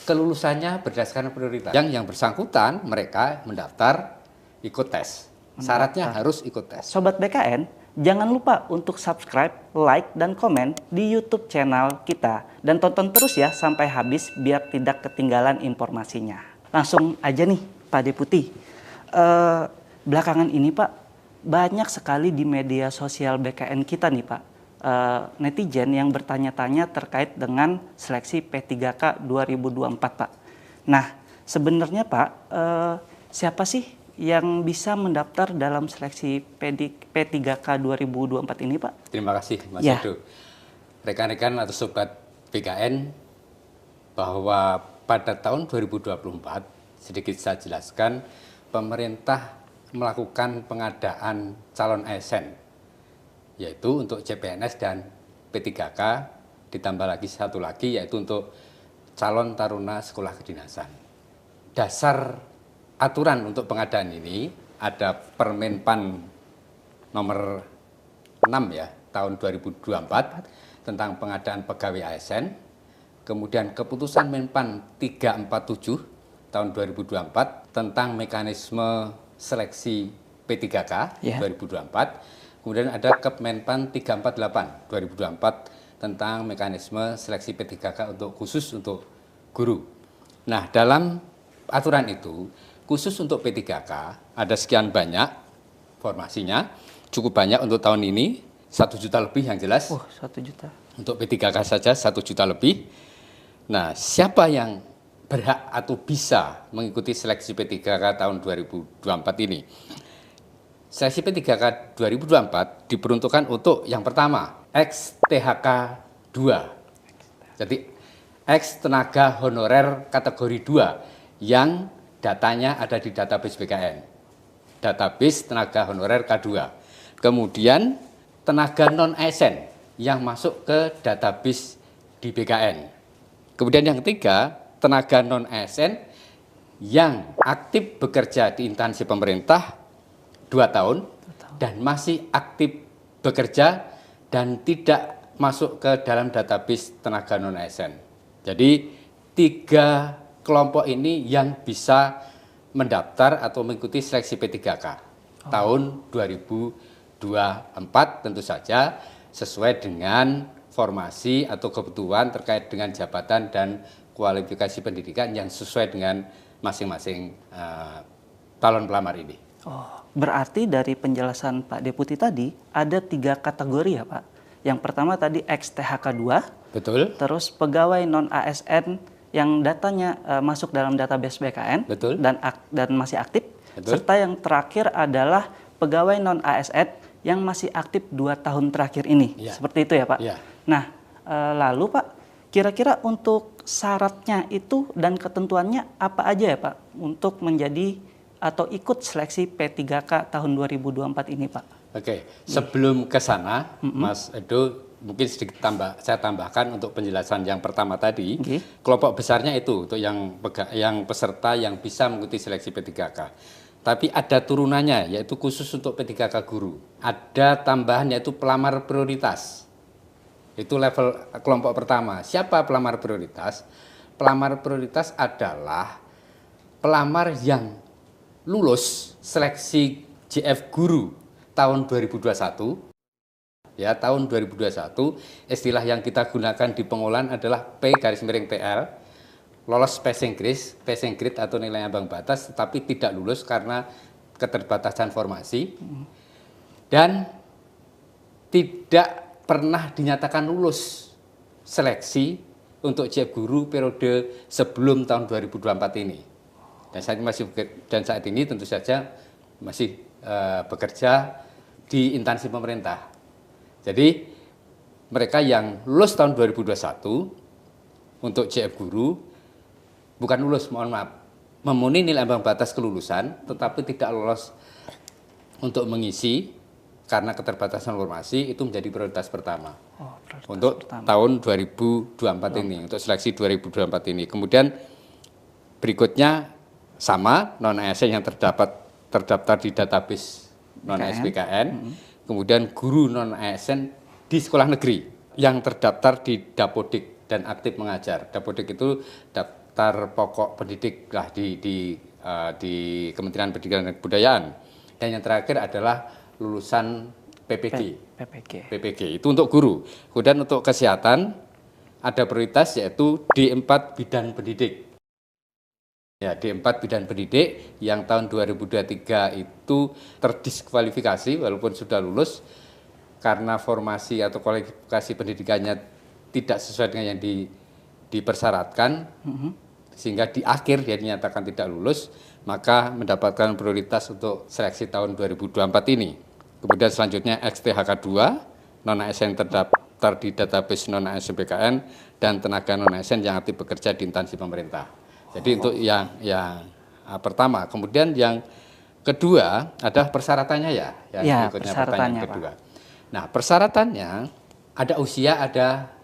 kelulusannya berdasarkan prioritas. Yang bersangkutan mereka mendaftar ikut tes. Syaratnya harus ikut tes. Sobat BKN, jangan lupa untuk subscribe, like, dan komen di YouTube channel kita. Dan tonton terus ya sampai habis biar tidak ketinggalan informasinya. Langsung aja nih Pak Deputi. Belakangan ini Pak, banyak sekali di media sosial BKN kita nih Pak. Netizen yang bertanya-tanya terkait dengan seleksi P3K 2024 Pak. Nah, sebenarnya Pak, siapa sih yang bisa mendaftar dalam seleksi P3K 2024 ini Pak? Terima kasih Mas Ya. Edo. Rekan-rekan atau sobat BKN, bahwa pada tahun 2024, sedikit saya jelaskan, pemerintah melakukan pengadaan calon ASN, yaitu untuk CPNS dan P3K, ditambah lagi satu lagi yaitu untuk calon taruna sekolah kedinasan. Dasar aturan untuk pengadaan ini ada Permenpan nomor 6 ya, tahun 2024 tentang pengadaan pegawai ASN, kemudian keputusan Menpan 347 tahun 2024 tentang mekanisme seleksi P3K 2024, kemudian ada Kemenpan 348 2024 tentang mekanisme seleksi P3K khusus untuk guru. Nah, dalam aturan itu khusus untuk P3K ada sekian banyak formasinya, cukup banyak untuk tahun ini, 1 juta lebih yang jelas. 1 juta. Untuk P3K saja 1 juta lebih. Nah, siapa yang berhak atau bisa mengikuti seleksi P3K tahun 2024 ini? Seleksi P3K 2024 diperuntukkan untuk yang pertama, ex-THK 2. Jadi, ex-tenaga honorer kategori 2 yang datanya ada di database BKN, database tenaga honorer K2. Kemudian tenaga non-ASN yang masuk ke database di BKN. Kemudian yang ketiga, tenaga non-ASN yang aktif bekerja di instansi pemerintah 2 tahun dan masih aktif bekerja dan tidak masuk ke dalam database tenaga non-ASN. Jadi 3 kelompok ini yang bisa mendaftar atau mengikuti seleksi P3K tahun 2024, tentu saja sesuai dengan formasi atau kebutuhan terkait dengan jabatan dan kualifikasi pendidikan yang sesuai dengan masing-masing calon pelamar ini. Berarti dari penjelasan Pak Deputi tadi ada 3 kategori ya Pak. Yang pertama tadi ex-THK 2, betul. Terus pegawai non-ASN yang datanya masuk dalam database BKN, betul, dan masih aktif, betul. Serta yang terakhir adalah pegawai non-ASN yang masih aktif 2 tahun terakhir ini. Ya. Seperti itu ya Pak? Ya. Nah, lalu Pak, kira-kira untuk syaratnya itu dan ketentuannya apa aja ya Pak untuk menjadi atau ikut seleksi P3K tahun 2024 ini Pak? Oke, sebelum ke sana, Mas Edo, mungkin sedikit saya tambahkan untuk penjelasan yang pertama tadi. Kelompok besarnya itu untuk yang peserta yang bisa mengikuti seleksi P3K. Tapi ada turunannya, yaitu khusus untuk P3K guru. Ada tambahan yaitu pelamar prioritas. Itu level kelompok pertama. Siapa pelamar prioritas? Pelamar prioritas adalah pelamar yang lulus seleksi JF guru tahun 2021. Ya, tahun 2021, istilah yang kita gunakan di pengolahan adalah P-TL, lolos passing grade atau nilai ambang batas, tetapi tidak lulus karena keterbatasan formasi, dan tidak pernah dinyatakan lulus seleksi untuk JF guru periode sebelum tahun 2024 ini. Dan saat ini tentu saja masih bekerja di instansi pemerintah. Jadi mereka yang lulus tahun 2021 untuk JF guru, bukan lulus, mohon maaf, memenuhi nilai ambang batas kelulusan, tetapi tidak lolos untuk mengisi karena keterbatasan formasi, itu menjadi prioritas pertama untuk tahun 2024 ini, untuk seleksi 2024 ini. Kemudian berikutnya sama, non-ASN yang terdaftar di database non-ASN BKN. Kemudian guru non-ASN di sekolah negeri yang terdaftar di Dapodik dan aktif mengajar. Dapodik itu daftar pokok pendidik lah di Kementerian Pendidikan dan Kebudayaan. Dan yang terakhir adalah lulusan PPG. Itu untuk guru. Kemudian untuk kesehatan ada prioritas yaitu D4 bidan pendidik. Ya, D4 bidan pendidik yang tahun 2023 itu terdiskualifikasi walaupun sudah lulus karena formasi atau kualifikasi pendidikannya tidak sesuai dengan yang dipersyaratkan, sehingga di akhir dia dinyatakan tidak lulus, maka mendapatkan prioritas untuk seleksi tahun 2024 ini. Kemudian selanjutnya XTHK 2, non-ASN terdaftar di database non-ASN BKN, dan tenaga non-ASN yang aktif bekerja di instansi pemerintah. Jadi untuk yang pertama, kemudian yang kedua adalah persyaratannya yang berikutnya pertanyaan kedua. Pak. Nah, persyaratannya ada usia, ada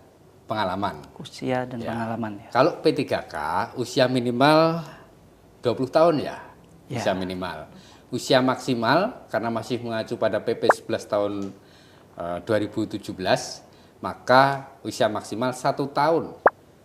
pengalaman. Usia dan pengalaman ya. Kalau P3K usia minimal 20 tahun ya. Usia minimal. Usia maksimal karena masih mengacu pada PP 11 tahun 2017, maka usia maksimal 1 tahun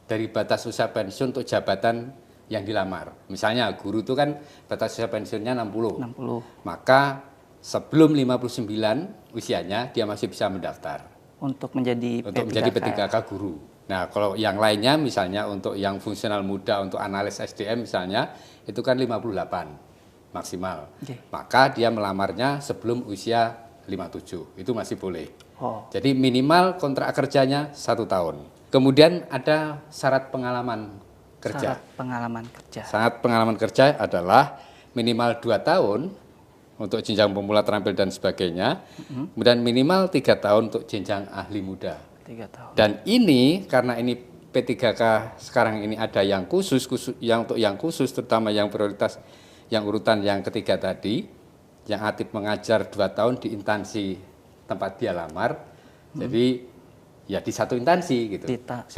dari batas usia pensiun untuk jabatan yang dilamar. Misalnya guru itu kan batas usia pensiunnya 60. Maka sebelum 59 usianya dia masih bisa mendaftar. Untuk menjadi P3K guru. Nah, kalau yang lainnya misalnya untuk yang fungsional muda, untuk analis SDM misalnya, itu kan 58 maksimal. Maka dia melamarnya sebelum usia 57. Itu masih boleh. Jadi minimal kontrak kerjanya 1 tahun. Kemudian ada syarat pengalaman kerja. Syarat pengalaman kerja adalah minimal 2 tahun untuk jenjang pemula terampil dan sebagainya, kemudian minimal 3 tahun untuk jenjang ahli muda. 3 tahun. Dan ini karena ini P3K sekarang ini ada yang khusus yang untuk yang khusus, terutama yang prioritas yang urutan yang ketiga tadi, yang aktif mengajar 2 tahun di instansi tempat dia lamar. Jadi ya di satu instansi gitu.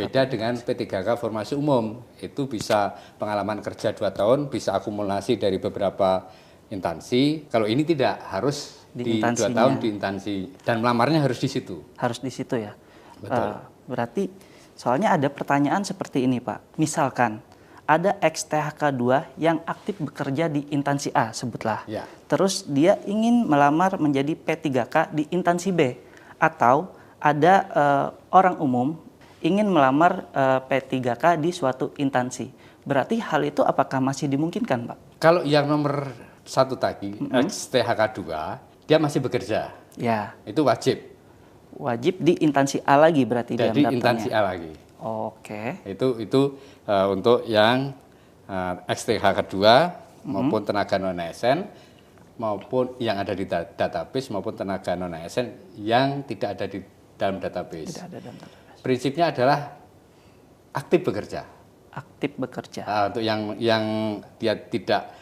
Beda dengan P3K formasi umum, itu bisa pengalaman kerja 2 tahun, bisa akumulasi dari beberapa instansi. Kalau ini tidak, harus di 2 tahun di instansi dan melamarnya harus di situ. Harus di situ ya. Betul. Berarti soalnya ada pertanyaan seperti ini Pak. Misalkan ada XTHK 2 yang aktif bekerja di instansi A, sebutlah. Ya. Terus dia ingin melamar menjadi P3K di instansi B, atau ada orang umum ingin melamar P3K di suatu instansi. Berarti hal itu apakah masih dimungkinkan, Pak? Kalau yang nomor 1 tadi, XTHK 2, dia masih bekerja. Ya. Itu wajib. Wajib di instansi A lagi berarti dia mendaftarnya. Jadi instansi A lagi. Oke. Itu untuk yang XTHK 2 maupun tenaga non-ASN, maupun yang ada di database, maupun tenaga non-ASN yang tidak ada di dalam database. Prinsipnya adalah aktif bekerja. Aktif bekerja. Untuk yang dia tidak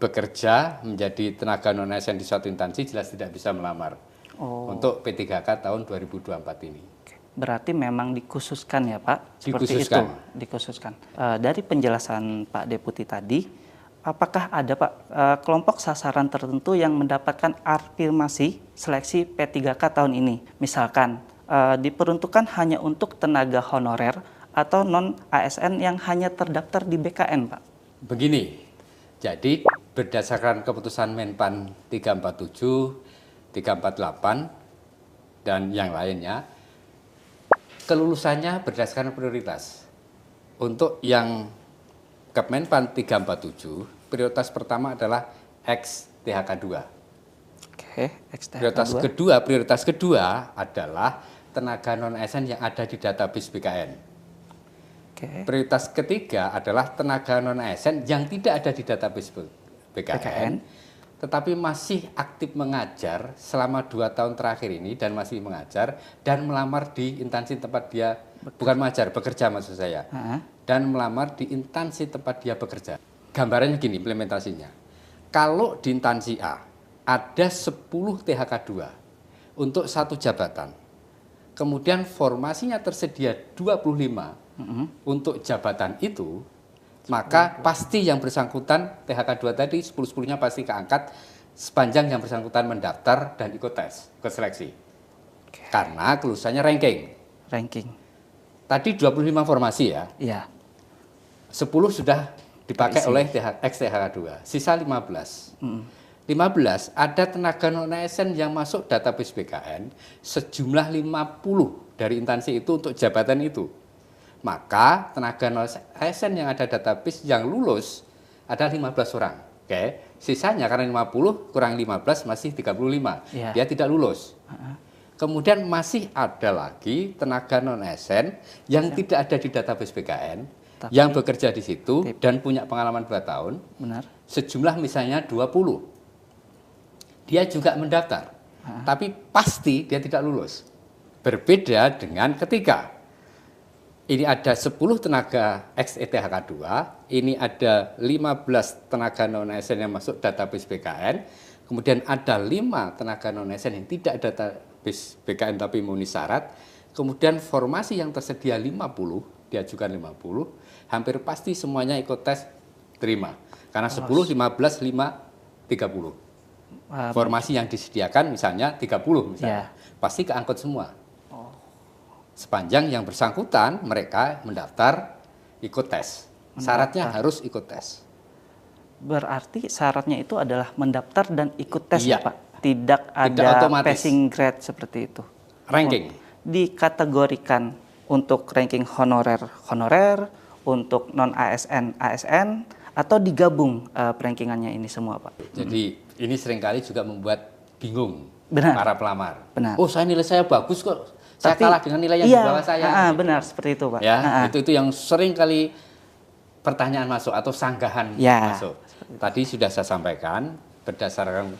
bekerja menjadi tenaga non-ASN di suatu instansi, jelas tidak bisa melamar. Untuk P3K tahun 2024 ini. Berarti memang dikhususkan ya Pak? Dikhususkan. Seperti itu, dikhususkan. Dari penjelasan Pak Deputi tadi, apakah ada Pak kelompok sasaran tertentu yang mendapatkan afirmasi seleksi P3K tahun ini? Misalkan diperuntukkan hanya untuk tenaga honorer atau non-ASN yang hanya terdaftar di BKN, Pak? Begini, jadi berdasarkan keputusan Menpan 347, 348, dan yang lainnya, kelulusannya berdasarkan prioritas. Untuk yang Kemenpan 347, prioritas pertama adalah XTHK 2. Oke, XTHK 2. Prioritas kedua adalah tenaga non-ASN yang ada di database BKN. Prioritas ketiga adalah tenaga non-ASN yang tidak ada di database BKN, tetapi masih aktif mengajar selama 2 tahun terakhir ini dan masih mengajar dan melamar di instansi tempat dia bukan mengajar, bekerja maksud saya, dan melamar di instansi tempat dia bekerja. Gambarannya gini implementasinya. Kalau di instansi A ada 10 THK 2 untuk 1 jabatan, kemudian formasinya tersedia 25 untuk jabatan itu, maka pasti yang bersangkutan THK 2 tadi 10-10-nya pasti keangkat sepanjang yang bersangkutan mendaftar dan ikut tes, ikut seleksi. Karena kelulusannya ranking. Ranking. Tadi 25 formasi ya. Iya. 10 sudah dipakai oleh ex-THK 2, sisa 15. 15 ada tenaga non ASN yang masuk database BKN sejumlah 50 dari instansi itu untuk jabatan itu. Maka tenaga non ASN yang ada database yang lulus ada 15 orang. Oke, sisanya karena 50 kurang 15 masih 35. Ya. Dia tidak lulus. Kemudian masih ada lagi tenaga non ASN yang tidak ada di database BKN, yang bekerja di situ dan punya pengalaman 2 tahun. Benar. Sejumlah misalnya 20. Dia juga mendaftar, tapi pasti dia tidak lulus. Berbeda dengan ketika ini ada 10 tenaga ex-ETHK 2, ini ada 15 tenaga non-ASN yang masuk database BKN, kemudian ada 5 tenaga non-ASN yang tidak ada database BKN tapi memenuhi syarat, kemudian formasi yang tersedia 50, diajukan 50, hampir pasti semuanya ikut tes terima. Karena 10, 15, 5, 30. Formasi yang disediakan misalnya 30 misalnya, pasti keangkut semua. Sepanjang yang bersangkutan mereka mendaftar ikut tes. Syaratnya harus ikut tes. Berarti syaratnya itu adalah mendaftar dan ikut tes Iya. ya Pak? Tidak ada otomatis. passing grade seperti itu? Ranking. Dikategorikan untuk ranking honorer, untuk non ASN, ASN, atau digabung rankingannya ini semua Pak? Jadi ini seringkali juga membuat bingung para Benar. pelamar. Benar. Oh, nilai saya bagus kok. Saya kalah dengan nilai yang di bawah saya. Benar, seperti itu Pak. Ya, itu yang sering kali pertanyaan masuk atau sanggahan masuk. Tadi sudah saya sampaikan berdasarkan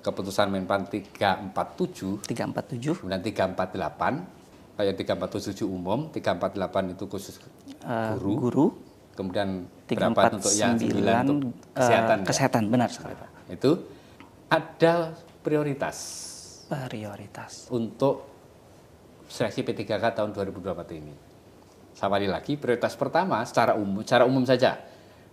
keputusan Menpan 347, 347, kemudian 348, kayak 347 umum, 348 itu khusus guru. Kemudian berapa untuk yang 9 untuk kesehatan. Kesehatan, benar sekali Pak. Itu ada prioritas untuk seleksi P3K tahun 2024 ini. Sekali lagi, prioritas pertama secara umum saja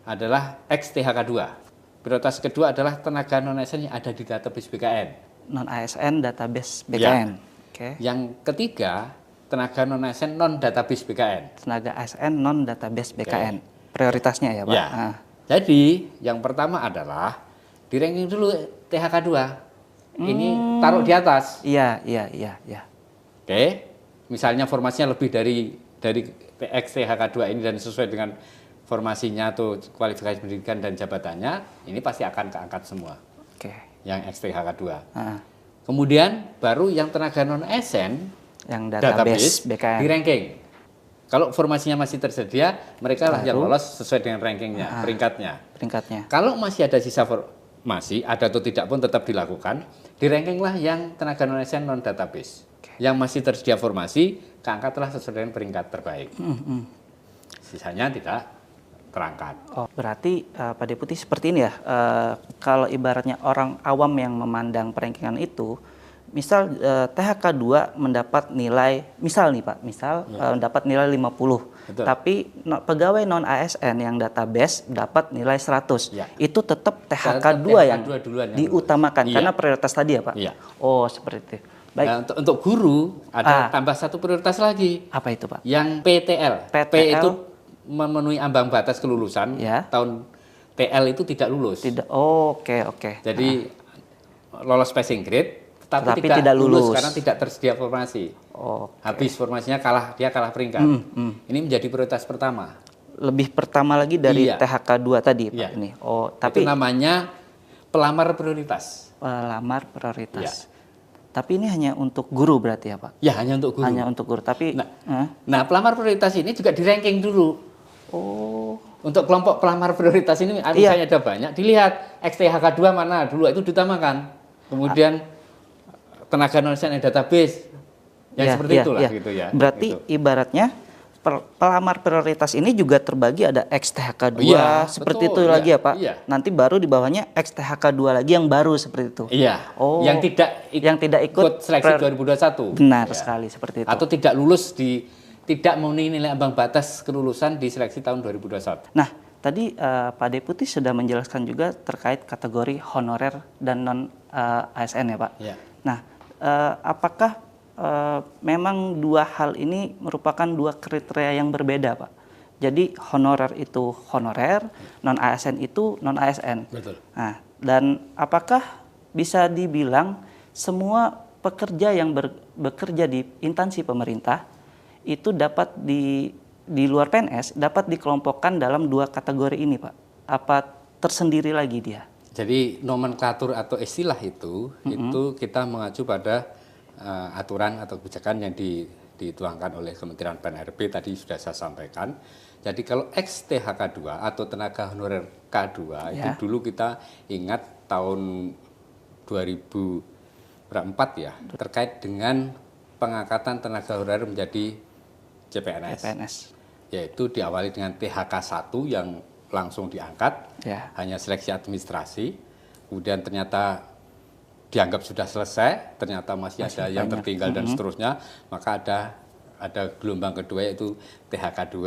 adalah ex-THK 2. Prioritas kedua adalah tenaga non-ASN yang ada di database BKN. Non-ASN database BKN. Ya. Yang ketiga, tenaga non-ASN non-database BKN. Tenaga ASN non-database BKN. Prioritasnya ya Pak? Ya. Jadi, yang pertama adalah di ranking dulu THK 2. Ini taruh di atas. Iya. Oke, misalnya formasinya lebih dari ex-THK 2 ini dan sesuai dengan formasinya atau kualifikasi pendidikan dan jabatannya, ini pasti akan keangkat semua. Oke. Yang ex-THK 2. Kemudian baru yang tenaga non-ASN yang database BKN di ranking. Kalau formasinya masih tersedia, mereka lah yang lolos sesuai dengan rankingnya, peringkatnya. Kalau masih ada sisa formasi, ada atau tidak pun tetap dilakukan, di rankinglah yang tenaga non-ASN non-database. Yang masih tersedia formasi, keangkatlah sesuai dengan peringkat terbaik. Sisanya tidak terangkat. Oh, berarti Pak Deputi seperti ini ya, kalau ibaratnya orang awam yang memandang perankingan itu, misal THK 2 mendapat nilai, misal nih Pak, mendapat nilai 50, betul. Tapi pegawai non-ASN yang database dapat nilai 100, itu tetap THK 2 yang diutamakan, karena prioritas tadi ya Pak? Iya. Oh, seperti itu. Baik. Nah, untuk guru, ada tambah satu prioritas lagi. Apa itu Pak? Yang PTL. P itu memenuhi ambang batas kelulusan, tahun TL itu tidak lulus. Tidak. Oh, oke. Jadi lolos passing grade, tapi tidak lulus karena tidak tersedia formasi. Habis formasinya dia kalah peringkat. Ini menjadi prioritas pertama. Lebih pertama lagi dari THK 2 tadi Pak ini. Oh, tapi itu namanya pelamar prioritas. Pelamar prioritas. Ya. Tapi ini hanya untuk guru berarti ya Pak? Ya, hanya untuk guru. Hanya untuk guru. Tapi nah, pelamar prioritas ini juga di ranking dulu. Oh. Untuk kelompok pelamar prioritas ini misalnya ada banyak, dilihat ex-THK 2 mana dulu itu diutamakan. Kemudian tenaga non-ASN database yang seperti itulah gitu ya. Berarti ibaratnya pelamar prioritas ini juga terbagi ada ex-THK 2 seperti itu lagi ya Pak. Nanti baru di bawahnya ex-THK 2 lagi yang baru seperti itu. Iya. Oh. Yang tidak ikut seleksi 2021. Benar sekali seperti itu. Atau tidak lulus tidak memenuhi nilai ambang batas kelulusan di seleksi tahun 2021. Nah, tadi Pak Deputi sudah menjelaskan juga terkait kategori honorer dan non ASN ya Pak. Iya. Nah, apakah memang dua hal ini merupakan dua kriteria yang berbeda Pak? Jadi honorer itu honorer, non ASN itu non ASN. Betul. Nah, dan apakah bisa dibilang semua pekerja yang bekerja di instansi pemerintah itu dapat di luar PNS dapat dikelompokkan dalam dua kategori ini, Pak? Apa tersendiri lagi dia? Jadi nomenklatur atau istilah itu kita mengacu pada aturan atau kebijakan yang dituangkan oleh Kementerian PAN-RB tadi sudah saya sampaikan. Jadi kalau ex-THK2 atau tenaga honorer K2 itu dulu kita ingat tahun 2004 ya, terkait dengan pengangkatan tenaga honorer menjadi CPNS. Yaitu diawali dengan THK1 yang langsung diangkat, hanya seleksi administrasi, kemudian ternyata dianggap sudah selesai, ternyata masih ada yang tertinggal dan seterusnya, maka ada gelombang kedua yaitu THK2.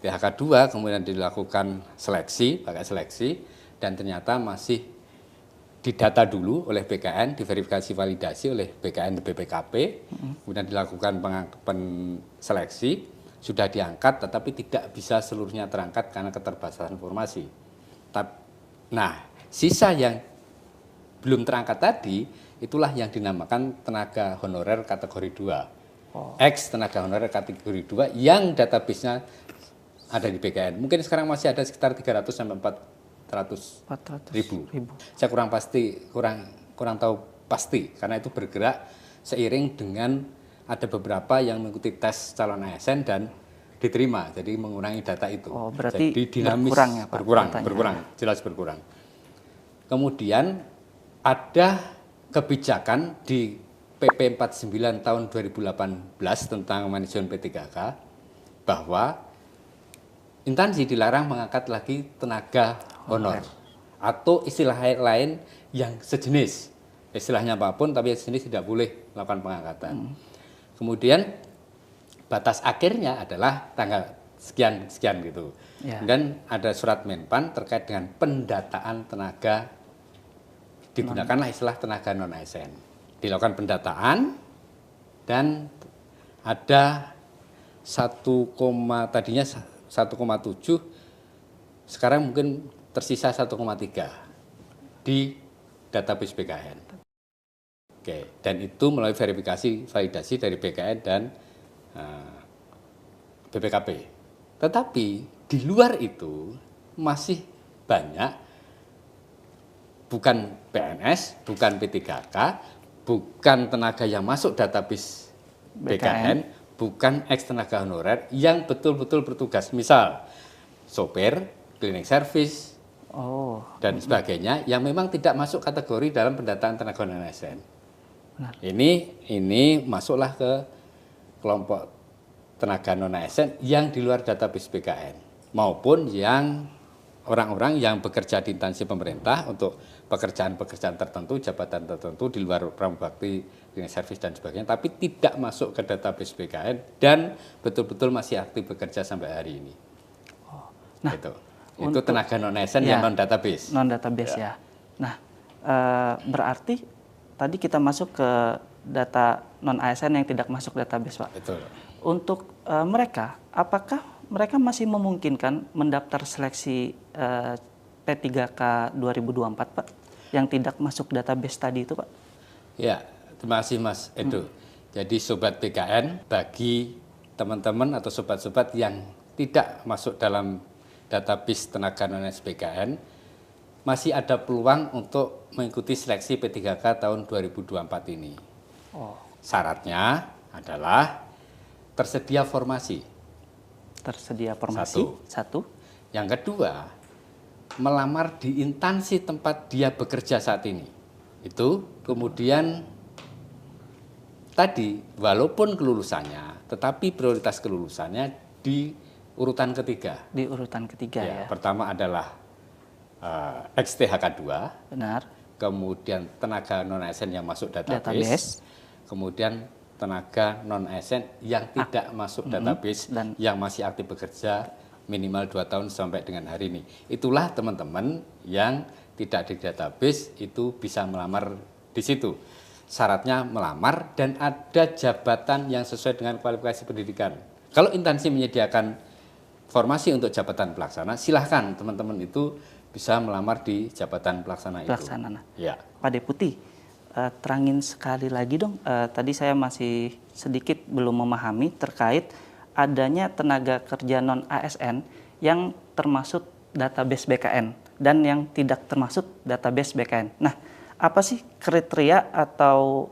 THK2 kemudian dilakukan seleksi, pakai seleksi, dan ternyata masih didata dulu oleh BKN, diverifikasi validasi oleh BKN dan BPKP, kemudian dilakukan seleksi, sudah diangkat tetapi tidak bisa seluruhnya terangkat karena keterbatasan informasi. Nah, sisa yang belum terangkat tadi, itulah yang dinamakan tenaga honorer kategori 2. Ex tenaga honorer kategori 2 yang database-nya ada di BKN. Mungkin sekarang masih ada sekitar 300 sampai 400 ribu. Saya kurang tahu pasti karena itu bergerak seiring dengan ada beberapa yang mengikuti tes calon ASN dan diterima, jadi mengurangi data itu. Berarti jadi dinamis berkurang ya, Pak? Berkurang, jelas berkurang. Kemudian ada kebijakan di PP 49 tahun 2018 tentang manajemen P3K bahwa instansi dilarang mengangkat lagi tenaga honor atau istilah lain yang sejenis. Istilahnya apapun tapi sejenis tidak boleh melakukan pengangkatan. Kemudian batas akhirnya adalah tanggal sekian gitu. Dan ada surat Menpan terkait dengan pendataan tenaga, digunakanlah istilah tenaga non ASN. Dilakukan pendataan dan ada tadinya 1,7, sekarang mungkin tersisa 1,3 di database BKN. Dan itu melalui verifikasi validasi dari BKN dan BPKP. Tetapi di luar itu masih banyak bukan PNS, bukan P3K, bukan tenaga yang masuk database BKN, bukan ex tenaga honorer yang betul-betul bertugas, misal sopir, cleaning service, dan sebagainya yang memang tidak masuk kategori dalam pendataan tenaga non ASN. Ini masuklah ke kelompok tenaga non ASN yang di luar database BKN maupun yang orang-orang yang bekerja di instansi pemerintah untuk pekerjaan-pekerjaan tertentu, jabatan tertentu di luar pramugari, cleaning service dan sebagainya, tapi tidak masuk ke database BKN dan betul-betul masih aktif bekerja sampai hari ini. Nah, itu tenaga non ASN yang non database. Non database ya. Nah, berarti tadi kita masuk ke data non ASN yang tidak masuk database, Pak. Betul. Untuk mereka, apakah mereka masih memungkinkan mendaftar seleksi P3K 2024, Pak, yang tidak masuk database tadi itu, Pak? Ya, terima kasih Mas Edo. Jadi Sobat BKN, bagi teman-teman atau sobat-sobat yang tidak masuk dalam database tenaga non-ASN BKN, masih ada peluang untuk mengikuti seleksi P3K tahun 2024 ini. Syaratnya adalah tersedia formasi. Tersedia formasi, satu. Yang kedua, melamar di instansi tempat dia bekerja saat ini. Itu kemudian tadi, walaupun kelulusannya, tetapi prioritas kelulusannya di urutan ketiga. Di urutan ketiga ya. Pertama adalah ex-THK2. Benar. Kemudian tenaga non-ASN yang masuk database. Kemudian tenaga non-ASN yang tidak masuk database dan yang masih aktif bekerja minimal 2 tahun sampai dengan hari ini. Itulah teman-teman yang tidak di database itu bisa melamar di situ. Syaratnya melamar dan ada jabatan yang sesuai dengan kualifikasi pendidikan. Kalau instansi menyediakan formasi untuk jabatan pelaksana, silahkan teman-teman itu bisa melamar di jabatan pelaksana itu. Ya. Pak Deputi, terangin sekali lagi dong, tadi saya masih sedikit belum memahami terkait adanya tenaga kerja non-ASN yang termasuk database BKN dan yang tidak termasuk database BKN. Nah, apa sih kriteria atau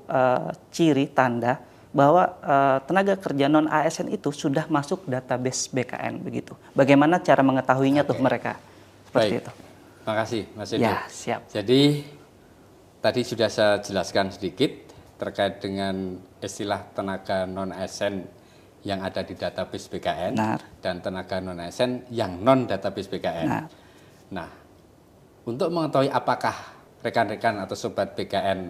ciri tanda bahwa tenaga kerja non-ASN itu sudah masuk database BKN begitu? Bagaimana cara mengetahuinya tuh mereka? Seperti itu. Terima kasih, Mas Edo. Ya, siap. Jadi tadi sudah saya jelaskan sedikit terkait dengan istilah tenaga non-ASN yang ada di database BKN. Benar. Dan tenaga non-ASN yang non-database BKN. Benar. Nah, untuk mengetahui apakah rekan-rekan atau sobat BKN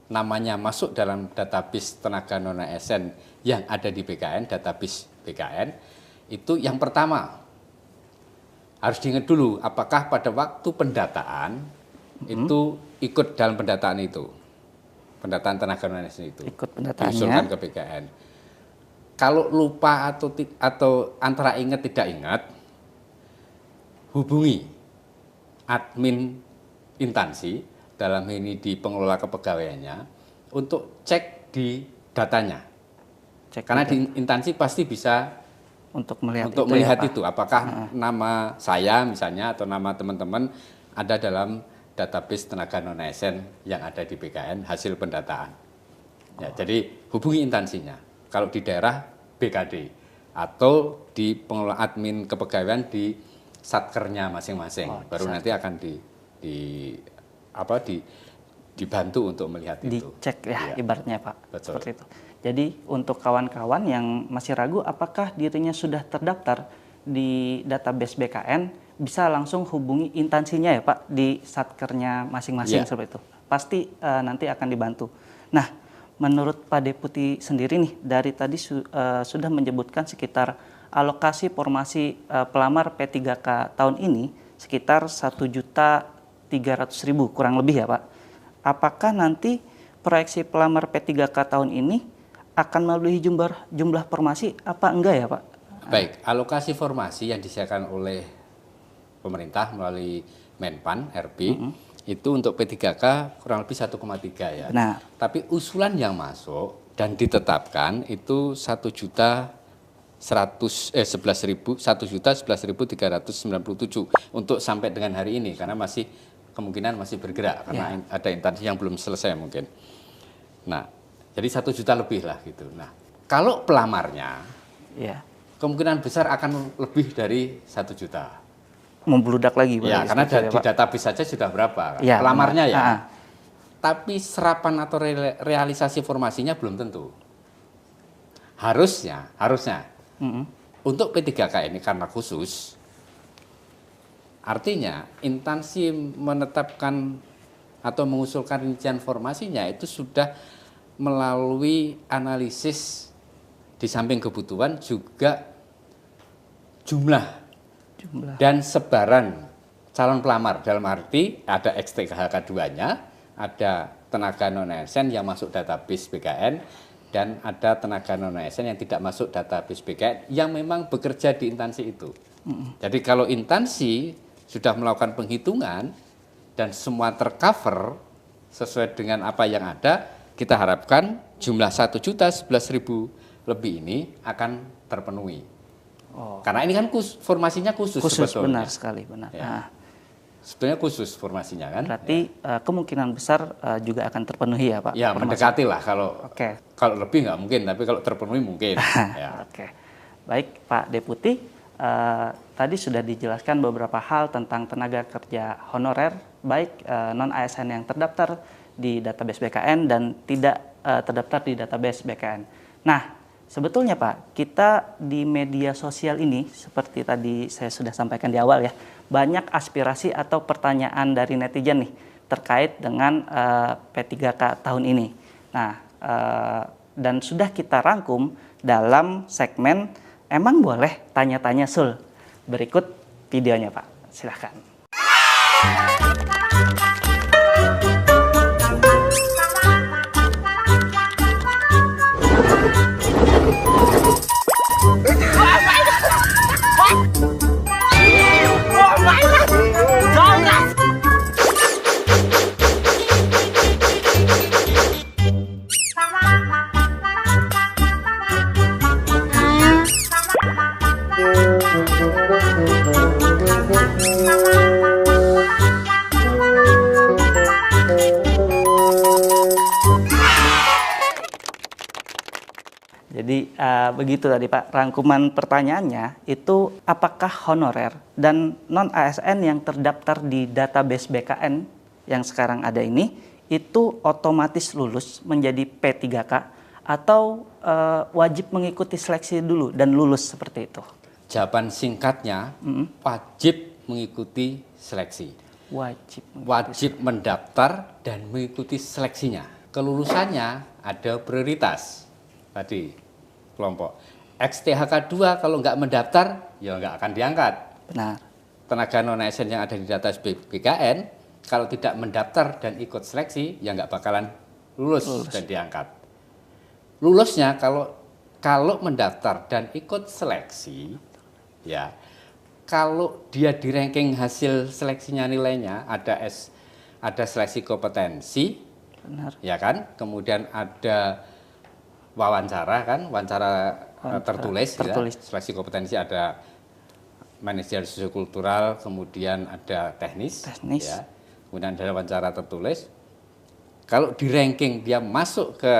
namanya masuk dalam database tenaga non-ASN yang ada di BKN, database BKN, itu yang pertama harus diingat dulu apakah pada waktu pendataan itu ikut dalam pendataan itu, pendataan tenaga non-ASN itu, ikut pendataannya, diusulkan ke BKN. Kalau lupa atau antara ingat tidak ingat, hubungi admin instansi, dalam ini di pengelola kepegawaiannya, untuk cek di datanya. Karena di instansi pasti bisa untuk melihat itu apakah nama saya misalnya atau nama teman-teman ada dalam database tenaga non-ASN yang ada di BKN hasil pendataan. Ya, jadi hubungi instansinya. Kalau di daerah BKD atau di pengelola admin kepegawaian di satkernya masing-masing, baru nanti akan dibantu untuk melihat itu. Dicek ya, ibaratnya Pak. Betul. Seperti itu. Jadi untuk kawan-kawan yang masih ragu apakah dirinya sudah terdaftar di database BKN, bisa langsung hubungi instansinya ya Pak di satkernya masing-masing seperti itu. Pasti nanti akan dibantu. Nah, menurut Pak Deputi sendiri nih, dari tadi sudah menyebutkan sekitar alokasi formasi pelamar P3K tahun ini sekitar 1.300.000 kurang lebih ya Pak. Apakah nanti proyeksi pelamar P3K tahun ini akan melalui jumlah formasi apa enggak ya Pak? Baik, alokasi formasi yang disediakan oleh pemerintah melalui Menpan RP itu untuk P3K kurang lebih 1,3 ya. Benar. Tapi usulan yang masuk dan ditetapkan itu 1.11.397 untuk sampai dengan hari ini, karena kemungkinan masih bergerak karena ada instansi yang belum selesai mungkin. Nah, jadi 1 juta lebih lah gitu. Nah, kalau pelamarnya kemungkinan besar akan lebih dari 1 juta. Membludak lagi Pak. Ya, karena di database saja sudah berapa pelamarnya ya. Tapi serapan atau realisasi formasinya belum tentu. Harusnya untuk P3K ini karena khusus, artinya instansi menetapkan atau mengusulkan rincian formasinya itu sudah melalui analisis di samping kebutuhan juga jumlah dan sebaran calon pelamar, dalam arti ada XTKH2-nya, ada tenaga non-ASN yang masuk database BKN, dan ada tenaga non-ASN yang tidak masuk database BKN yang memang bekerja di instansi itu. Jadi kalau instansi sudah melakukan penghitungan dan semua tercover sesuai dengan apa yang ada, kita harapkan jumlah 1.011.000 lebih ini akan terpenuhi. Karena ini kan formasinya khusus sebetulnya. Benar sekali, benar. Ya. Sebetulnya khusus formasinya kan. Berarti kemungkinan besar juga akan terpenuhi ya Pak? Ya, mendekati lah. Kalau lebih nggak mungkin, tapi kalau terpenuhi mungkin. Ya. Baik Pak Deputi, tadi sudah dijelaskan beberapa hal tentang tenaga kerja honorer, baik non-ASN yang terdaftar di database BKN dan tidak terdaftar di database BKN. Nah, sebetulnya Pak, kita di media sosial ini, seperti tadi saya sudah sampaikan di awal ya, banyak aspirasi atau pertanyaan dari netizen nih terkait dengan P3K tahun ini. Nah, dan sudah kita rangkum dalam segmen Emang Boleh Tanya-Tanya Sul. Berikut videonya Pak, silahkan. Jadi begitu tadi Pak, rangkuman pertanyaannya itu apakah honorer dan non-ASN yang terdaftar di database BKN yang sekarang ada ini itu otomatis lulus menjadi P3K atau wajib mengikuti seleksi dulu dan lulus seperti itu? Jawaban singkatnya, wajib mengikuti seleksi. Wajib mendaftar dan mengikuti seleksinya. Kelulusannya ada prioritas. Tadi kelompok XTHK 2 kalau nggak mendaftar, ya nggak akan diangkat. Benar. Tenaga non-ASN yang ada di data BKN, kalau tidak mendaftar dan ikut seleksi, ya nggak bakalan lulus dan diangkat. Lulusnya kalau mendaftar dan ikut seleksi, ya kalau dia di ranking hasil seleksinya nilainya ada seleksi kompetensi, benar, ya kan, kemudian ada wawancara kan, wawancara tertulis. Ya. Seleksi kompetensi ada manajer sosiokultural, kemudian ada teknis. Ya. Kemudian ada wawancara tertulis. Kalau di ranking dia masuk ke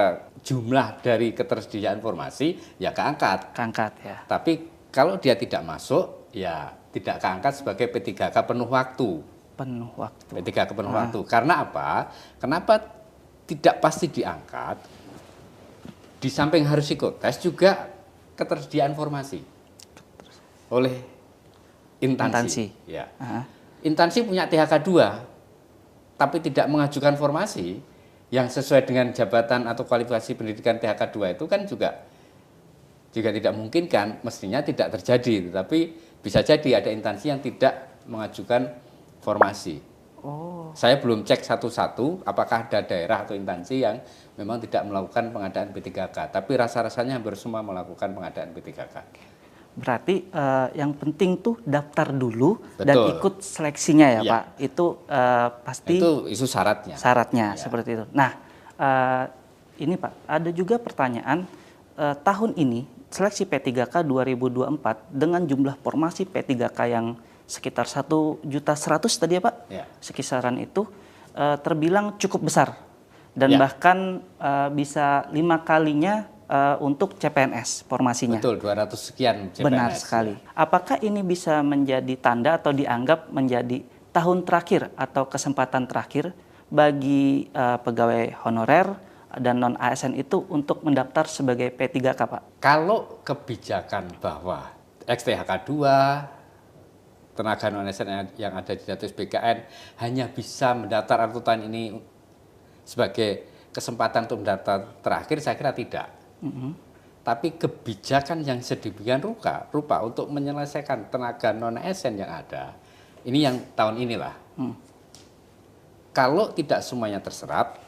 jumlah dari ketersediaan formasi, ya keangkat. Keangkat ya. Tapi kalau dia tidak masuk, ya tidak keangkat sebagai P3K penuh waktu. Penuh waktu. P3K penuh waktu. Karena apa? Kenapa tidak pasti diangkat? Di samping harus ikut tes juga ketersediaan formasi oleh instansi. Ya. Instansi punya THK 2 tapi tidak mengajukan formasi yang sesuai dengan jabatan atau kualifikasi pendidikan THK 2 itu kan juga tidak memungkinkan, mestinya tidak terjadi, tapi bisa jadi ada instansi yang tidak mengajukan formasi. Saya belum cek satu-satu apakah ada daerah atau instansi yang memang tidak melakukan pengadaan P3K, tapi rasa-rasanya hampir semua melakukan pengadaan P3K. Berarti yang penting tuh daftar dulu. Betul. Dan ikut seleksinya ya, Pak. Itu pasti itu syaratnya. Syaratnya seperti itu. Nah, ini Pak, ada juga pertanyaan tahun ini seleksi P3K 2024 dengan jumlah formasi P3K yang sekitar 1.100.000 tadi ya Pak, sekisaran itu terbilang cukup besar dan bahkan bisa 5 kalinya untuk CPNS formasinya. Betul, 200 sekian CPNS. Benar sekali. Apakah ini bisa menjadi tanda atau dianggap menjadi tahun terakhir atau kesempatan terakhir bagi pegawai honorer dan non-ASN itu untuk mendaftar sebagai P3K Pak? Kalau kebijakan bahwa XTHK 2 tenaga non-ASN yang ada di database BKN hanya bisa mendaftar atau tahun ini sebagai kesempatan untuk mendaftar terakhir, saya kira tidak. Tapi kebijakan yang sedemikian rupa untuk menyelesaikan tenaga non-ASN yang ada, ini yang tahun inilah. Kalau tidak semuanya terserap,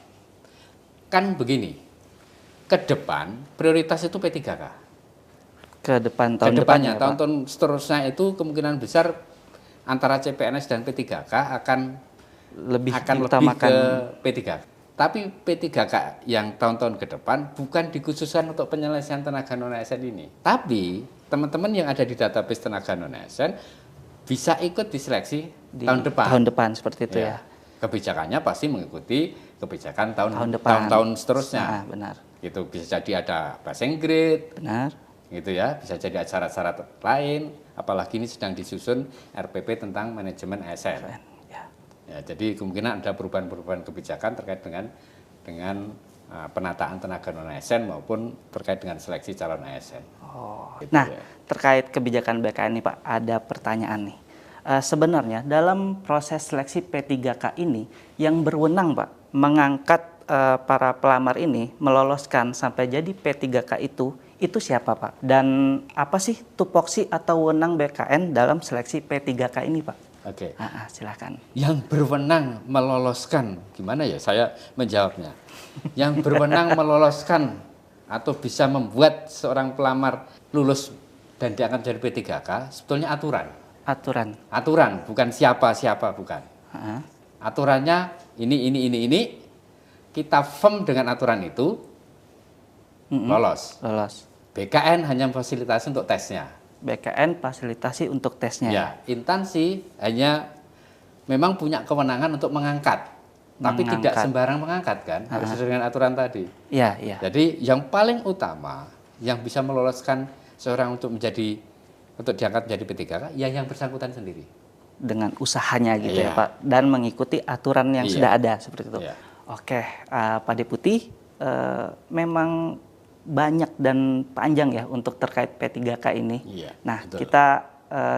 kan begini, ke depan prioritas itu P3K. Ke depan tahun depannya, tahun-tahun seterusnya itu kemungkinan besar antara CPNS dan P3K akan lebih ke P3K. Tapi P3K yang tahun-tahun ke depan bukan dikhususkan untuk penyelesaian tenaga non-ASN ini. Tapi teman-teman yang ada di database tenaga non-ASN bisa ikut diseleksi tahun depan. Tahun depan seperti itu ya. Kebijakannya pasti mengikuti kebijakan tahun-tahun seterusnya. Benar. Itu bisa jadi ada passing grade. Benar. Gitu ya, bisa jadi syarat-syarat lain, apalagi ini sedang disusun RPP tentang manajemen ASN. Ya, jadi kemungkinan ada perubahan-perubahan kebijakan terkait dengan penataan tenaga non-ASN maupun terkait dengan seleksi calon ASN. Gitu nah, ya. Terkait kebijakan BKN ini Pak, ada pertanyaan nih. Sebenarnya dalam proses seleksi P3K ini yang berwenang Pak mengangkat para pelamar ini meloloskan sampai jadi P3K itu siapa Pak? Dan apa sih tupoksi atau wewenang BKN dalam seleksi P3K ini Pak? Oke. Silakan. Yang berwenang meloloskan, gimana ya saya menjawabnya? Yang berwenang meloloskan atau bisa membuat seorang pelamar lulus dan diangkat jadi P3K sebetulnya aturan. Aturan, bukan siapa-siapa, bukan. Aturannya ini. Kita firm dengan aturan itu, lolos. BKN hanya memfasilitasi untuk tesnya. BKN fasilitasi untuk tesnya. Ya, instansi hanya memang punya kewenangan untuk mengangkat, tapi tidak sembarang mengangkat kan, harus sesuai dengan aturan tadi. Iya, iya. Jadi yang paling utama yang bisa meloloskan seorang untuk diangkat menjadi P3K, ya yang bersangkutan sendiri. Dengan Usahanya gitu ya Pak, dan mengikuti aturan yang sudah ada seperti itu. Oke, Pak Deputi, memang banyak dan panjang ya untuk terkait P3K ini. Nah, betul. Kita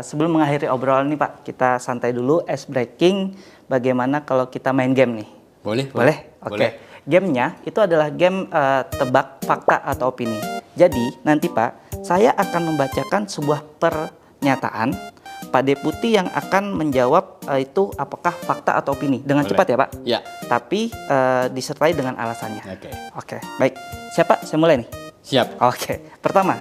sebelum mengakhiri obrolan ini Pak, kita santai dulu, ice breaking. Bagaimana kalau kita main game nih? Boleh? Oke. Gamenya itu adalah game tebak fakta atau opini. Jadi nanti Pak, saya akan membacakan sebuah pernyataan. Pak Deputi yang akan menjawab itu apakah fakta atau opini dengan cepat ya Pak? Ya. Tapi disertai dengan alasannya. Oke. Baik. Siapa? Saya mulai nih. Siap. Oke. Pertama,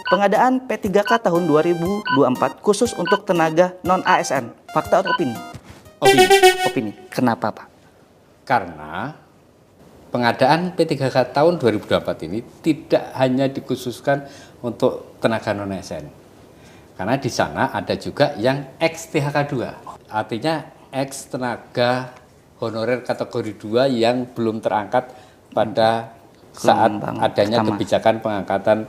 pengadaan P3K tahun 2024 khusus untuk tenaga non-ASN. Fakta atau opini? Opini. Kenapa Pak? Karena pengadaan P3K tahun 2024 ini tidak hanya dikhususkan untuk tenaga non-ASN. Karena di sana ada juga yang ex-THK2, artinya ex tenaga honorer kategori 2 yang belum terangkat pada saat adanya kebijakan pengangkatan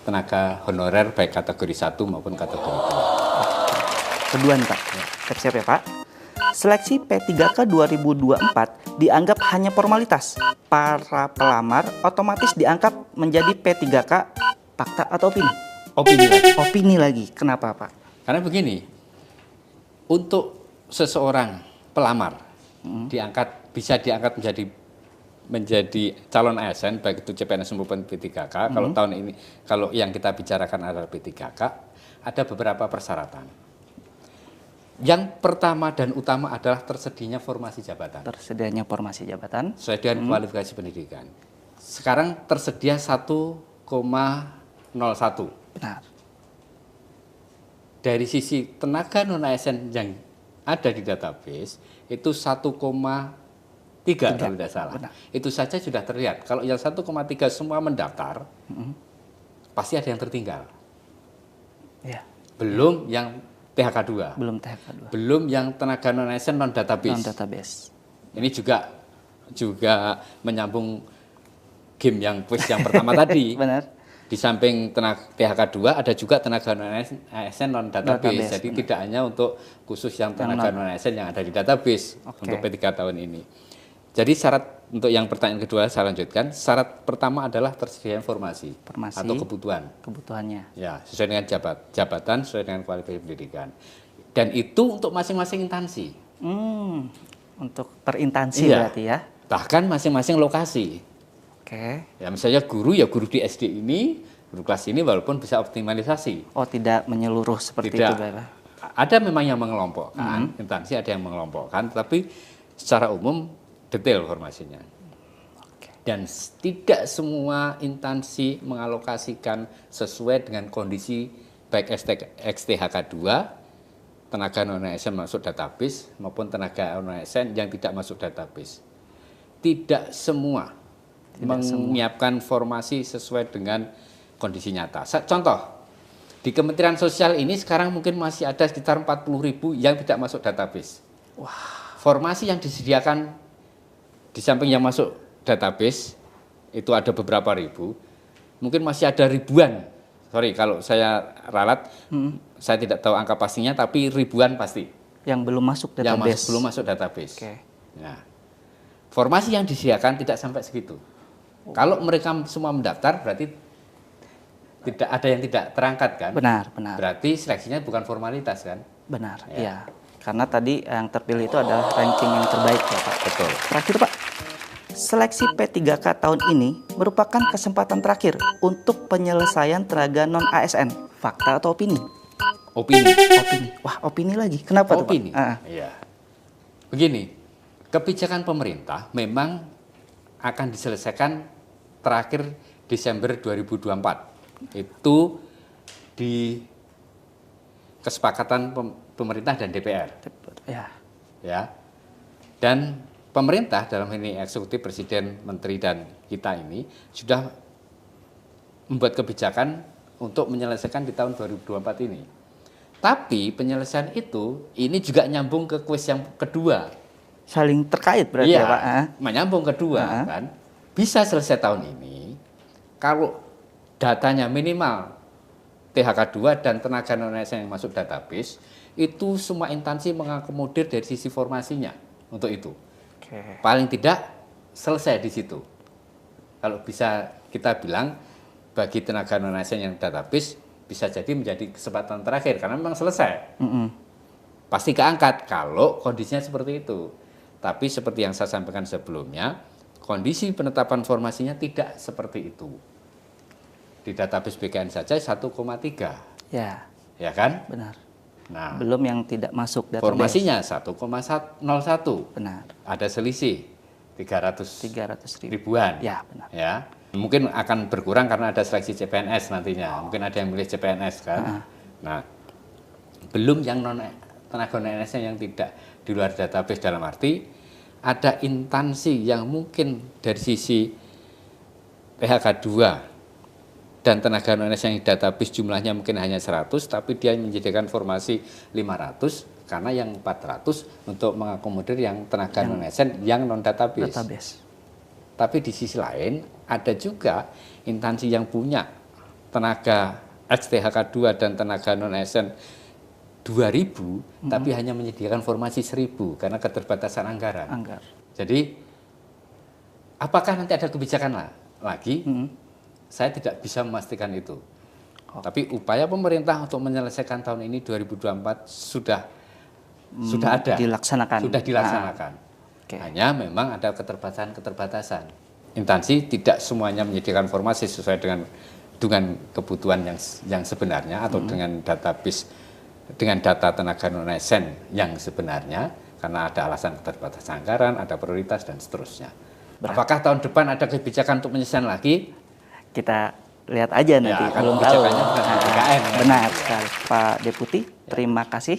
tenaga honorer baik kategori 1 maupun kategori 2. Kedua nih Pak, siap-siap ya Pak. Seleksi P3K 2024 dianggap hanya formalitas. Para pelamar otomatis diangkat menjadi P3K. Fakta atau opini? Opini lagi. Kenapa Pak? Karena begini, untuk seseorang pelamar bisa diangkat menjadi calon ASN baik itu CPNS maupun P3K. Kalau tahun ini, kalau yang kita bicarakan adalah P3K, ada beberapa persyaratan. Yang pertama dan utama adalah tersedianya formasi jabatan. Sesuai dengan kualifikasi pendidikan. Sekarang tersedia 1,01. Benar. Dari sisi tenaga non-ASN yang ada di database itu 1,3 kalau tidak salah. Benar. Itu saja sudah terlihat. Kalau yang 1,3 semua mendaftar, pasti ada yang tertinggal. Ya. Belum yang THK2. Belum yang tenaga non-ASN non-database. Ini juga menyambung game yang quiz yang pertama tadi. Benar. Di samping tenaga THK2 ada juga tenaga non-ASN non-database. Jadi benar. Tidak hanya untuk khusus yang tenaga non-ASN yang ada di database untuk P3 tahun ini. Jadi syarat untuk yang pertanyaan kedua saya lanjutkan. Syarat pertama adalah tersedia informasi atau kebutuhannya. Ya, sesuai dengan jabatan, sesuai dengan kualifikasi pendidikan. Dan itu untuk masing-masing instansi. Untuk per instansi berarti ya. Bahkan masing-masing lokasi. Ya misalnya guru di SD ini, guru kelas ini walaupun bisa optimalisasi. Oh, tidak menyeluruh seperti itu Pak. Ada memang yang mengelompokkan, instansi ada yang mengelompokkan, tapi secara umum detail formasinya. Dan tidak semua instansi mengalokasikan sesuai dengan kondisi baik XTHK2, tenaga non-ASN masuk database maupun tenaga non-ASN yang tidak masuk database. Tidak semua menyiapkan formasi sesuai dengan kondisi nyata. Contoh, di Kementerian Sosial ini sekarang mungkin masih ada sekitar 40.000 yang tidak masuk database. Wah. Formasi yang disediakan di samping yang masuk database itu ada beberapa ribu, mungkin masih ada ribuan. Sorry kalau saya ralat, saya tidak tahu angka pastinya, tapi ribuan pasti. Yang belum masuk database. Yang belum masuk database. Nah, formasi yang disediakan tidak sampai segitu. Kalau mereka semua mendaftar berarti tidak ada yang tidak terangkat kan? Benar. Berarti seleksinya bukan formalitas kan? Benar, ya. Karena tadi yang terpilih itu adalah ranking yang terbaik ya Pak. Betul. Terakhir Pak, seleksi P3K tahun ini merupakan kesempatan terakhir untuk penyelesaian tenaga non-ASN. Fakta atau opini? Opini. Wah, opini lagi. Kenapa opini? Tuh Pak? Iya. Begini, kebijakan pemerintah memang akan diselesaikan terakhir Desember 2024. Itu di kesepakatan pemerintah dan DPR. Ya. Dan pemerintah dalam ini eksekutif, presiden, menteri dan kita ini sudah membuat kebijakan untuk menyelesaikan di tahun 2024 ini. Tapi penyelesaian itu ini juga nyambung ke kuis yang kedua. Saling terkait berarti Iya, ya Pak? menyambung kedua kan. Bisa selesai tahun ini kalau datanya minimal THK 2 dan tenaga non ASN yang masuk database itu semua instansi mengakomodir dari sisi formasinya untuk itu. Oke. Paling tidak selesai di situ. Kalau bisa kita bilang bagi tenaga non ASN yang database bisa jadi menjadi kesempatan terakhir karena memang selesai. Pasti keangkat kalau kondisinya seperti itu. Tapi seperti yang saya sampaikan sebelumnya, kondisi penetapan formasinya tidak seperti itu. Di database BKN saja 1,3. Ya, Ya kan? benar. Nah, Belum yang tidak masuk database. formasinya 1,01. Benar. Ada selisih 300 300.000. ribuan. Ya, benar. Ya. Mungkin akan berkurang karena ada seleksi CPNS nantinya. Mungkin ada yang milih CPNS kan. Nah, belum yang tenaga non ASN yang tidak di luar database, dalam arti ada instansi yang mungkin dari sisi PHK 2 dan tenaga non ASN yang database jumlahnya mungkin hanya 100, tapi dia menyediakan formasi 500 karena yang 400 untuk mengakomodir yang tenaga non ASN yang non database. Tapi di sisi lain ada juga instansi yang punya tenaga XTHK 2 dan tenaga non ASN 2.000 tapi hanya menyediakan formasi 1.000 karena keterbatasan anggaran. Jadi apakah nanti ada kebijakan lagi? Saya tidak bisa memastikan itu. Tapi upaya pemerintah untuk menyelesaikan tahun ini 2024 sudah ada. Sudah dilaksanakan. Hanya memang ada keterbatasan. Instansi tidak semuanya menyediakan formasi sesuai dengan kebutuhan yang sebenarnya atau dengan database dengan data tenaga non ASN yang sebenarnya karena ada alasan keterbatasan anggaran, ada prioritas dan seterusnya. Apakah tahun depan ada kebijakan untuk menyelesaikan lagi? Kita lihat aja nanti. Kalau kebijakannya bukan BKN. Benar sekali, Pak Deputi. Terima kasih.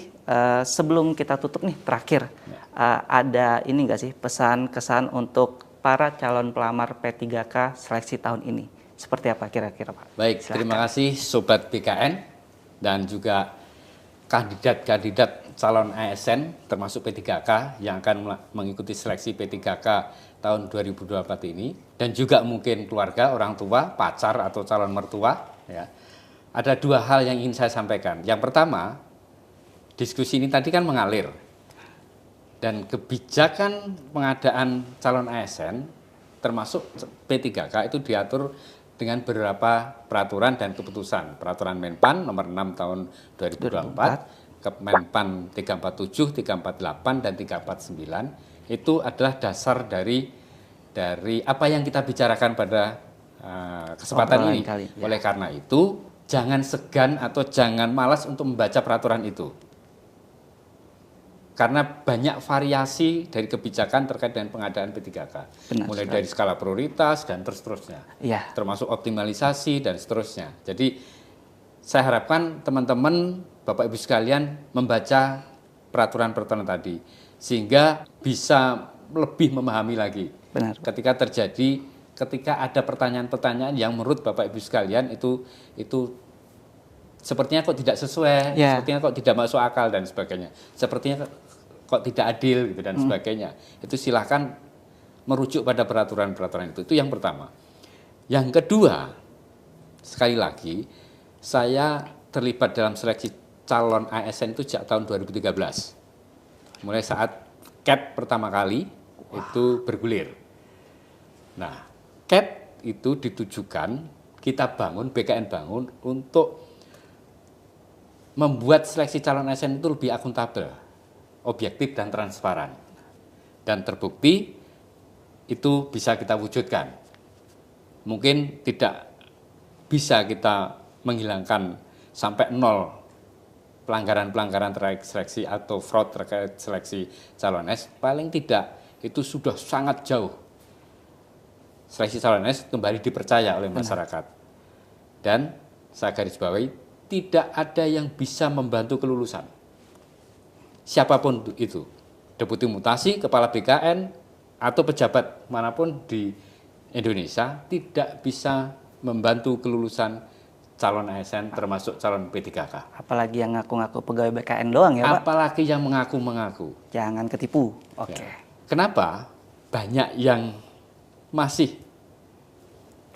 Sebelum kita tutup nih, terakhir ada ini nggak sih pesan kesan untuk para calon pelamar P3K seleksi tahun ini? Seperti apa kira-kira Pak? Baik, silahkan. Terima kasih Sobat BKN dan juga kandidat-kandidat calon ASN termasuk P3K yang akan mengikuti seleksi P3K tahun 2024 ini dan juga mungkin keluarga, orang tua, pacar atau calon mertua ya. Ada dua hal yang ingin saya sampaikan. Yang pertama, diskusi ini tadi kan mengalir. Dan kebijakan pengadaan calon ASN termasuk P3K itu diatur dengan beberapa peraturan dan keputusan. Peraturan Menpan nomor 6 tahun 2024, Kemenpan 347, 348 dan 349 itu adalah dasar dari apa yang kita bicarakan pada kesempatan ini. Oleh karena itu, jangan segan atau jangan malas untuk membaca peraturan itu. Karena banyak variasi dari kebijakan terkait dengan pengadaan P3K. Mulai dari skala prioritas dan seterusnya. Termasuk optimalisasi dan seterusnya. Jadi saya harapkan teman-teman, Bapak Ibu sekalian membaca peraturan-peraturan tadi. Sehingga bisa lebih memahami lagi. Ketika ada pertanyaan-pertanyaan yang menurut Bapak Ibu sekalian itu sepertinya kok tidak sesuai, sepertinya kok tidak masuk akal dan sebagainya. Sepertinya kok tidak adil gitu dan sebagainya. Itu silahkan merujuk pada peraturan-peraturan itu. Itu yang pertama. Yang kedua, sekali lagi, saya terlibat dalam seleksi calon ASN itu sejak tahun 2013. Mulai saat CAT pertama kali itu bergulir. Nah, CAT itu ditujukan, kita bangun, BKN bangun untuk membuat seleksi calon ASN itu lebih akuntabel, objektif dan transparan. Dan terbukti itu bisa kita wujudkan. Mungkin tidak bisa kita menghilangkan sampai nol pelanggaran-pelanggaran terkait seleksi atau fraud terkait seleksi calon ASN, paling tidak itu sudah sangat jauh. Seleksi calon ASN kembali dipercaya oleh masyarakat. Dan saya garis bawahi, tidak ada yang bisa membantu kelulusan. Siapapun itu, deputi mutasi, kepala BKN, atau pejabat manapun di Indonesia tidak bisa membantu kelulusan calon ASN termasuk calon P3K. Apalagi yang ngaku-ngaku pegawai BKN doang ya Pak? Apalagi yang mengaku-mengaku. Jangan ketipu. Oke. Ya. Kenapa banyak yang masih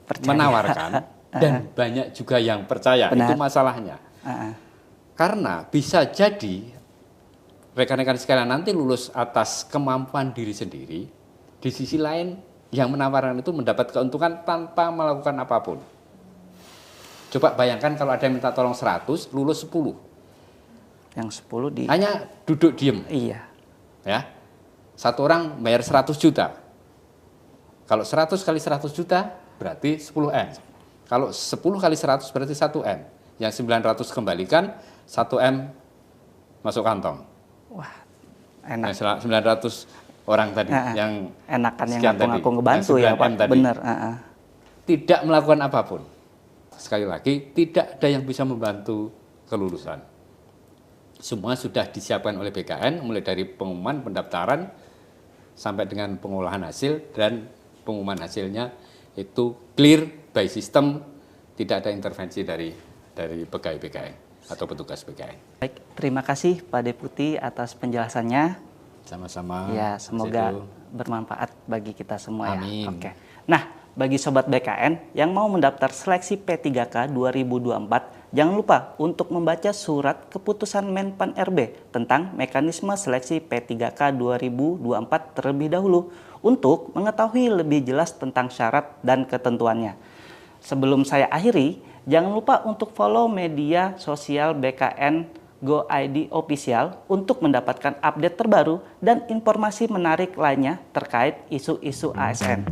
Percaya. menawarkan dan banyak juga yang percaya? Benar. Itu masalahnya. Karena bisa jadi rekan-rekan sekalian nanti lulus atas kemampuan diri sendiri, di sisi lain yang menawarkan itu mendapat keuntungan tanpa melakukan apapun. Coba bayangkan kalau ada yang minta tolong 100, lulus 10. Yang 10 di... Hanya duduk diem. Iya. Ya. Satu orang bayar 100 juta. Kalau 100 kali 100 juta berarti 10M. Kalau 10 kali 100 berarti 1M. Yang 900 kembalikan, 1M masuk kantong. Wah, enak. Yang 900 orang tadi yang enakan yang sekian ngaku-ngaku tadi, ngebantu yang ya Pak. 9M tadi. Bener. Tidak melakukan apapun. Sekali lagi, tidak ada yang bisa membantu kelulusan. Semua sudah disiapkan oleh BKN, mulai dari pengumuman, pendaftaran, sampai dengan pengolahan hasil, dan pengumuman hasilnya itu clear by system, tidak ada intervensi dari pegawai BKN atau petugas BKN. Baik, terima kasih Pak Deputi atas penjelasannya. Sama-sama. Ya, semoga bermanfaat bagi kita semua. Amin. Ya. Oke. Nah, bagi Sobat BKN yang mau mendaftar seleksi P3K 2024, jangan lupa untuk membaca surat keputusan Menpan RB tentang mekanisme seleksi P3K 2024 terlebih dahulu untuk mengetahui lebih jelas tentang syarat dan ketentuannya. Sebelum saya akhiri, jangan lupa untuk follow media sosial BKN Go ID Official untuk mendapatkan update terbaru dan informasi menarik lainnya terkait isu-isu ASN.